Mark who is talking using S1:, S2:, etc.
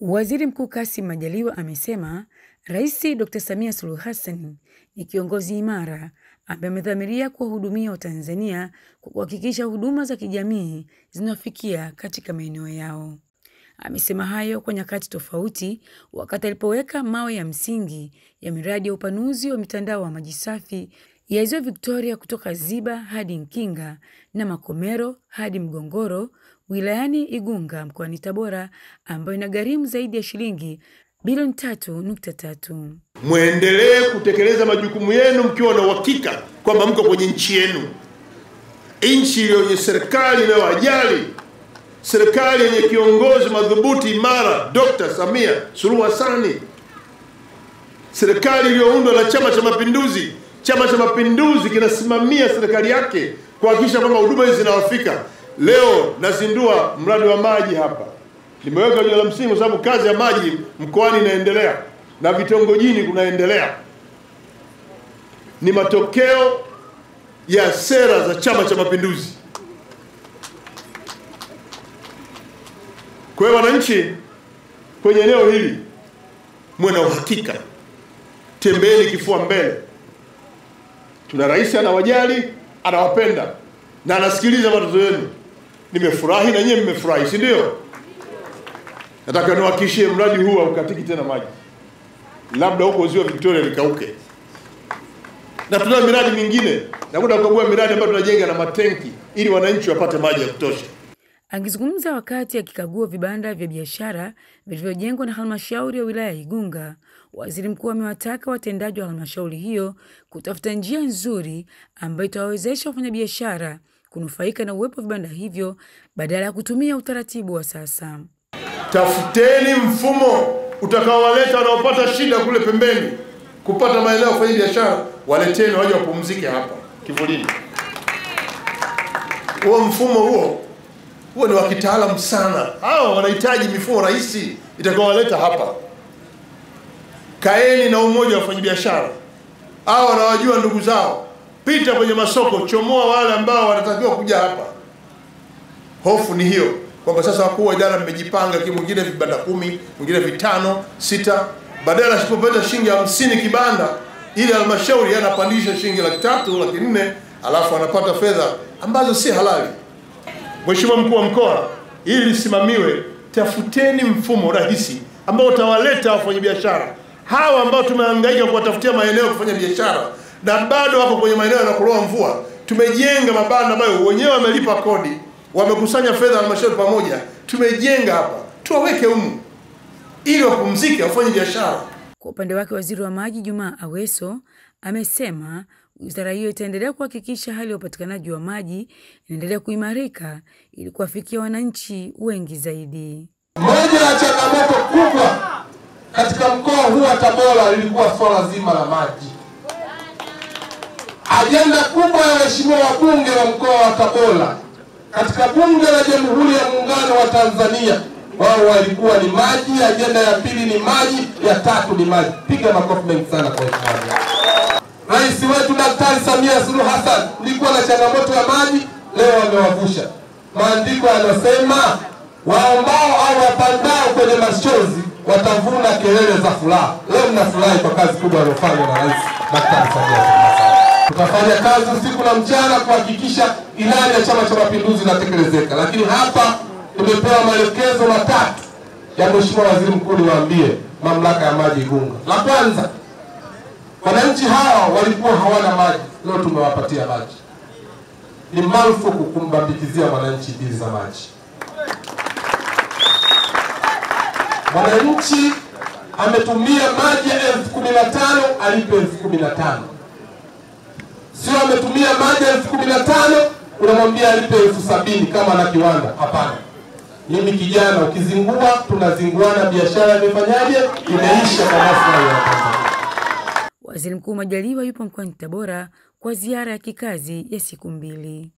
S1: Waziri Mkuu Kassim Majaliwa amesema Rais Dr. Samia Suluhu Hassan ni kiongozi imara ambaye amedhamiria kuwahudumia Watanzania kwa kuhakikisha huduma za kijamii zinafikia katika maeneo yao. Amesema hayo kwa nyakati tofauti wakati alipoweka mawe ya msingi ya miradi ya upanuzi wa mitandao wa maji safi ya Ziwa Victoria kutoka Ziba hadi Mkinga na Makomero hadi Mgongoro wilayani Igunga mkoani Tabora, ambayo inagharimu zaidi ya shilingi bilioni 3.3.
S2: Muendelee kutekeleza majukumu yenu mkiwa na uhakika kwamba mko kwenye nchi yenu. Nchi yenye serikali inayowajali, serikali yenye kiongozi madhubuti imara Dr. Samia Suluhu Hassan. Serikali iliyoundwa na Chama cha Mapinduzi. Chama cha Mapinduzi kinasimamia serikali yake kuhakikisha kwamba huduma hizi zinawafika. Leo nazindua mradi wa maji hapa. Nimeweka jiwe la msingi kwa sababu kazi ya maji mkoani inaendelea na vitongojini kunaendelea. Ni matokeo ya sera za Chama cha Mapinduzi. Kwa hiyo wananchi kwenye eneo hili muwe na uhakika. Tembeeni kifua mbele. Tuna rais anawajali, anawapenda na anasikiliza matatizo yenu. Nimefurahi na nyinyi mmefurahi, si ndio? Nataka niwahakikishie mradi huu haukatiki tena maji. Labda huko Ziwa Victoria likauke. Na tuna miradi mingine. Nakwenda kukagua miradi ambayo tunajenga na matenki ili wananchi wapate maji ya kutosha.
S1: Akizungumza wakati akikagua vibanda vya biashara vilivyojengwa na halmashauri ya wilaya ya Igunga, Waziri Mkuu amewataka watendaji wa halmashauri hiyo kutafuta njia nzuri ambayo itawawezesha wafanyabiashara kunufaika na uwepo wa vibanda hivyo badala ya kutumia utaratibu wa sasa.
S2: Tafuteni mfumo utakaowaleta wanaopata shida kule pembeni kupata maeneo ya kufanya biashara, waleteni waje wapumzike hapa kivulini. Huo mfumo huo ni wa kitaalamu sana. Hao wanahitaji mifumo rahisi itakaowaleta hapa. Kaeni na umoja wa wafanyabiashara. Hao wanawajua ndugu zao. Pita kwenye masoko, chomoa wale ambao wanatakiwa kuja hapa. Hofu ni hiyo kwamba sasa wakuu wa idara mmejipanga, mwingine vibanda 10, mwingine 5, 6, badala asipopata shilingi 50 kibanda, ili halmashauri anapandisha shilingi 300, 400, alafu anapata fedha ambazo si halali. Mheshimiwa Mkuu wa Mkoa, ili lisimamiwe, tafuteni mfumo rahisi ambao utawaleta wafanyabiashara hawa ambao tumehangaika kuwatafutia maeneo kufanya biashara na bado wako kwenye maeneo yanakuloa mvua. Tumejenga mabanda ambayo wenyewe wamelipa kodi, wamekusanya fedha halmashauri pamoja, tumejenga hapa, tuwaweke humu ili wapumzike wafanye biashara.
S1: Kwa upande wake, Waziri wa Maji Juma Aweso amesema wizara hiyo itaendelea kuhakikisha hali ya upatikanaji wa maji inaendelea kuimarika ili kuwafikia wananchi wengi zaidi.
S3: Moja ya changamoto kubwa katika mkoa huu wa Tabora lilikuwa swala zima la maji. Ajenda kubwa ya waheshimiwa wabunge wa mkoa wa Tabora katika Bunge la Jamhuri ya Muungano wa Tanzania, wao walikuwa ni maji. Ajenda ya pili ni maji, ya tatu ni maji. Piga makofi mengi sana kwa heshima. Rais wetu Daktari Samia Suluhu Hassan kulikuwa na changamoto ya maji, leo wamewavusha. Maandiko yanasema waombao au wapandao kwenye machozi watavuna kelele za furaha. Leo mnafurahi kwa kazi kubwa aliyofanya na Rais Daktari Samia Suluhu Hassan. Tutafanya kazi usiku na mchana kuhakikisha ilani ya Chama cha Mapinduzi inatekelezeka. Lakini hapa tumepewa maelekezo matatu ya Mheshimiwa Waziri Mkuu, niwaambie mamlaka ya maji Igunga. La kwanza, wananchi hawa walikuwa hawana maji, leo tumewapatia maji. Ni marufuku kumbambikizia mwananchi bili za maji. Mwananchi ametumia maji ya 15,000 alipe 15,000. Sio ametumia maji 15,000 unamwambia alipe 70,000 kama na kiwanda. Hapana. Mimi kijana, ukizingua tunazinguana, biashara imefanyaje? Imeisha kwa maslahi ya Tanzania.
S1: Waziri Mkuu Majaliwa yupo mkoani Tabora kwa ziara ya kikazi ya siku 2.